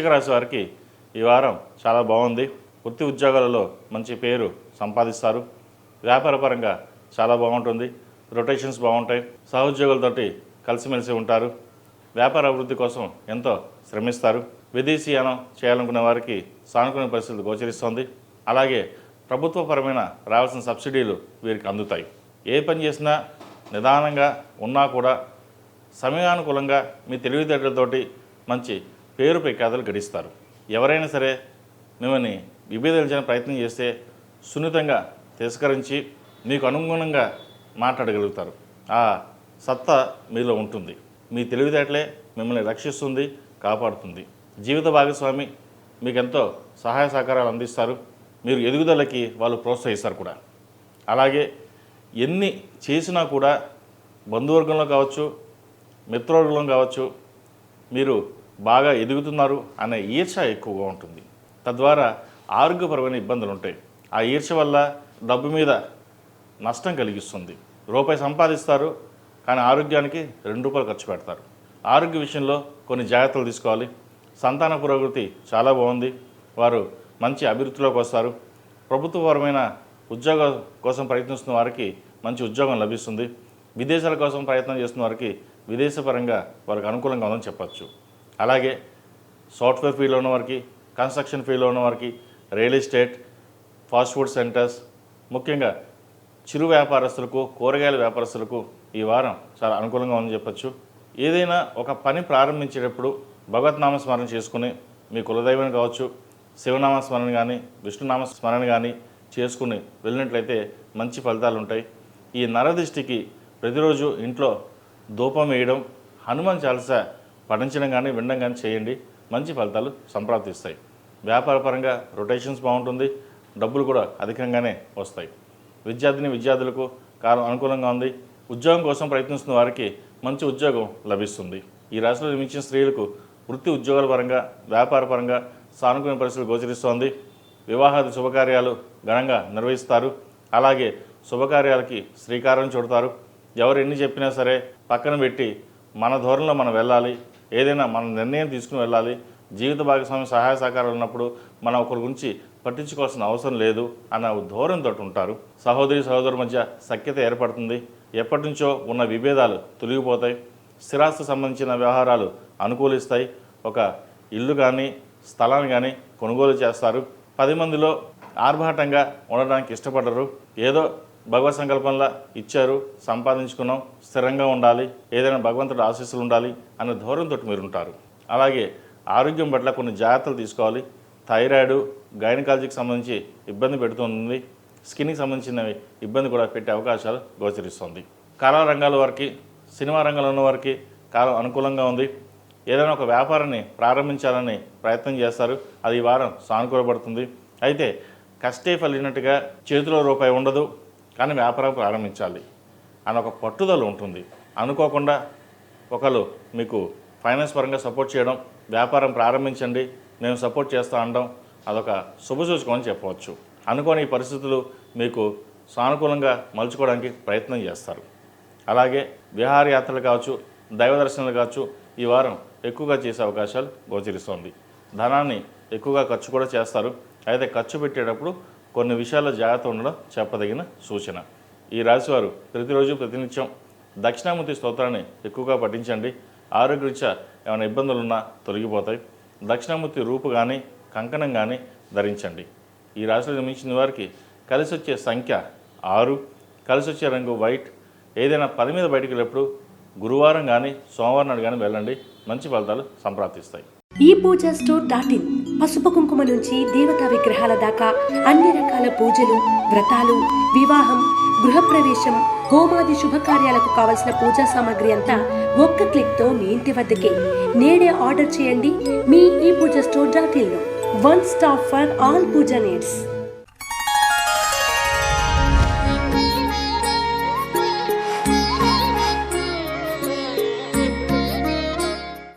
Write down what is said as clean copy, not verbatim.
వృశ్చిక రాశి వారికి ఈ వారం చాలా బాగుంది. వృత్తి ఉద్యోగాలలో మంచి పేరు సంపాదిస్తారు. వ్యాపారపరంగా చాలా బాగుంటుంది. రొటేషన్స్ బాగుంటాయి. సహోద్యోగులతోటి కలిసిమెలిసి ఉంటారు. వ్యాపార అభివృద్ధి కోసం ఎంతో శ్రమిస్తారు. విదేశీయానం చేయాలనుకునే వారికి సానుకూల పరిస్థితులు గోచరిస్తోంది. అలాగే ప్రభుత్వపరమైన రావాల్సిన సబ్సిడీలు వీరికి అందుతాయి. ఏ పని చేసినా నిదానంగా ఉన్నా కూడా సమయానుకూలంగా మీ తెలివితేటలతోటి మంచి పేరు ప్రఖ్యాతలు గడిస్తారు. ఎవరైనా సరే మిమ్మల్ని విభేదించడానికి ప్రయత్నం చేస్తే సున్నితంగా తిరస్కరించి మీకు అనుగుణంగా మాట్లాడగలుగుతారు. ఆ సత్తా మీలో ఉంటుంది. మీ తెలివితేటలే మిమ్మల్ని రక్షిస్తుంది, కాపాడుతుంది. జీవిత భాగస్వామి మీకు ఎంతో సహాయ సహకారాలు అందిస్తారు. మీరు ఎదుగుదలకి వాళ్ళు ప్రోత్సహిస్తారు కూడా. అలాగే ఎన్ని చేసినా కూడా బంధువర్గంలో కావచ్చు, మిత్రవర్గంలో కావచ్చు, మీరు బాగా ఎదుగుతున్నారు అనే ఈర్ష్య ఎక్కువగా ఉంటుంది. తద్వారా ఆరోగ్యపరమైన ఇబ్బందులు ఉంటాయి. ఆ ఈర్ష్య వల్ల డబ్బు మీద నష్టం కలిగిస్తుంది. రూపాయి సంపాదిస్తారు, కానీ ఆరోగ్యానికి 2 రూపాయలు ఖర్చు పెడతారు. ఆరోగ్య విషయంలో కొన్ని జాగ్రత్తలు తీసుకోవాలి. సంతాన పురోగతి చాలా బాగుంది. వారు మంచి అభివృద్ధిలోకి వస్తారు. ప్రభుత్వపరమైన ఉద్యోగం కోసం ప్రయత్నిస్తున్న వారికి మంచి ఉద్యోగం లభిస్తుంది. విదేశాల కోసం ప్రయత్నం చేస్తున్న వారికి విదేశపరంగా వారికి అనుకూలంగా ఉందని చెప్పచ్చు. అలాగే సాఫ్ట్వేర్ ఫీల్డ్లో ఉన్న వారికి, కన్స్ట్రక్షన్ ఫీల్డ్లో ఉన్న వారికి, real estate, fast food centres, ముఖ్యంగా చిరు వ్యాపారస్తులకు, కూరగాయల వ్యాపారస్తులకు ఈ వారం చాలా అనుకూలంగా ఉందని చెప్పచ్చు. ఏదైనా ఒక పని ప్రారంభించేటప్పుడు భగవద్నామ స్మరణ చేసుకుని మీ కులదైవం కావచ్చు, శివనామ స్మరణ కానీ, విష్ణునామ స్మరణ కానీ చేసుకుని వెళ్ళినట్లయితే మంచి ఫలితాలు ఉంటాయి. ఈ నరదిష్టికి ప్రతిరోజు ఇంట్లో ధూపం వేయడం, హనుమాన్ చాలీసా పఠించడం కానీ వినడం కానీ చేయండి. మంచి ఫలితాలు సంప్రాప్తిస్తాయి. వ్యాపారపరంగా రొటేషన్స్ బాగుంటుంది. డబ్బులు కూడా అధికంగానే వస్తాయి. విద్యార్థులకు కాలం అనుకూలంగా ఉంది. ఉద్యోగం కోసం ప్రయత్నిస్తున్న వారికి మంచి ఉద్యోగం లభిస్తుంది. ఈ రాశిలో జన్మించిన స్త్రీలకు వృత్తి ఉద్యోగాల పరంగా, వ్యాపారపరంగా సానుకూల పరిస్థితులు గోచరిస్తోంది. వివాహాది శుభకార్యాలు ఘనంగా నిర్వహిస్తారు. అలాగే శుభకార్యాలకి శ్రీకారం చుడతారు. ఎవరు ఎన్ని చెప్పినా సరే పక్కన పెట్టి మన ధోరణిలో మనం వెళ్ళాలి. ఏదైనా మన నిర్ణయం తీసుకుని వెళ్ళాలి. జీవిత భాగస్వామి సహాయ సహకారాలు ఉన్నప్పుడు మనం ఒకరి గురించి పట్టించుకోవాల్సిన అవసరం లేదు అన్న ధోరణితో ఉంటారు. సహోదరుల మధ్య సఖ్యత ఏర్పడుతుంది. ఎప్పటి నుంచో ఉన్న విభేదాలు తొలగిపోతాయి. స్థిరాస్తి సంబంధించిన వ్యవహారాలు అనుకూలిస్తాయి. ఒక ఇల్లు కానీ, స్థలాన్ని కానీ కొనుగోలు చేస్తారు. 10 మందిలో ఆర్భాటంగా ఉండడానికి ఇష్టపడరు. ఏదో భగవత్ సంకల్పంలా ఇచ్చారు, సంపాదించుకున్నాం, స్థిరంగా ఉండాలి, ఏదైనా భగవంతుడి ఆశీస్సులు ఉండాలి అన్న ధోరణితో మీరు ఉంటారు. అలాగే ఆరోగ్యం పట్ల కొన్ని జాగ్రత్తలు తీసుకోవాలి. థైరాయిడ్, గైనకాలజీకి సంబంధించి ఇబ్బంది పెడుతుంది. స్కిన్కి సంబంధించిన ఇబ్బంది కూడా పెట్టే అవకాశాలు గోచరిస్తుంది. కళా రంగాల వారికి, సినిమా రంగంలో ఉన్న వారికి కాలం అనుకూలంగా ఉంది. ఏదైనా ఒక వ్యాపారాన్ని ప్రారంభించాలని ప్రయత్నం చేస్తారు. అది ఈ వారం సానుకూలపడుతుంది. అయితే కష్టే ఫలినట్టుగా చేతిలో రూపాయి ఉండదు, కానీ వ్యాపారం ప్రారంభించాలి అని ఒక పట్టుదల ఉంటుంది. అనుకోకుండా ఒకరు మీకు ఫైనాన్స్ పరంగా సపోర్ట్ చేయడం, వ్యాపారం ప్రారంభించండి మేము సపోర్ట్ చేస్తా అనడం అదొక శుభసూచకం అని చెప్పవచ్చు. అనుకోని ఈ పరిస్థితులు మీకు సానుకూలంగా మలుచుకోవడానికి ప్రయత్నం చేస్తారు. అలాగే విహారయాత్రలు కావచ్చు, దైవ దర్శనాలు కావచ్చు ఈ వారం ఎక్కువగా చేసే అవకాశాలు గోచరిస్తోంది. ధనాన్ని ఎక్కువగా ఖర్చు కూడా చేస్తారు. అయితే ఖర్చు పెట్టేటప్పుడు కొన్ని విషయాల్లో జాగ్రత్త ఉండడం చెప్పదగిన సూచన. ఈ రాశివారు ప్రతిరోజు ప్రతినిత్యం దక్షిణామూర్తి స్తోత్రాన్ని ఎక్కువగా పఠించండి. ఆరోగ్యరీత్యా ఏమైనా ఇబ్బందులున్నా తొలగిపోతాయి. దక్షిణామూర్తి రూపు కానీ, కంకణం కానీ ధరించండి. ఈ రాశిలో జన్మించిన వారికి కలిసి వచ్చే సంఖ్య 6, కలిసి వచ్చే రంగు వైట్. ఏదైనా పని మీద బయటికి వెళ్ళినప్పుడు గురువారం కానీ, సోమవారం నాడు కానీ వెళ్ళండి. మంచి ఫలితాలు సంప్రాప్తిస్తాయి. ఈ పూజా స్టోర్ .in పసుపు కుంకుమ నుంచి దేవతా విగ్రహాల దాకా అన్ని రకాల పూజలు, వ్రతాలు, వివాహం, గృహప్రవేశం, హోమాది శుభకార్యాలకు కావలసిన పూజా సామాగ్రి అంతా ఒక్క క్లిక్తో మీ ఇంటి వద్దకే. నేడే ఆర్డర్ చేయండి మీ ఈ పూజా స్టోర్ .in లో. One stop for all puja needs.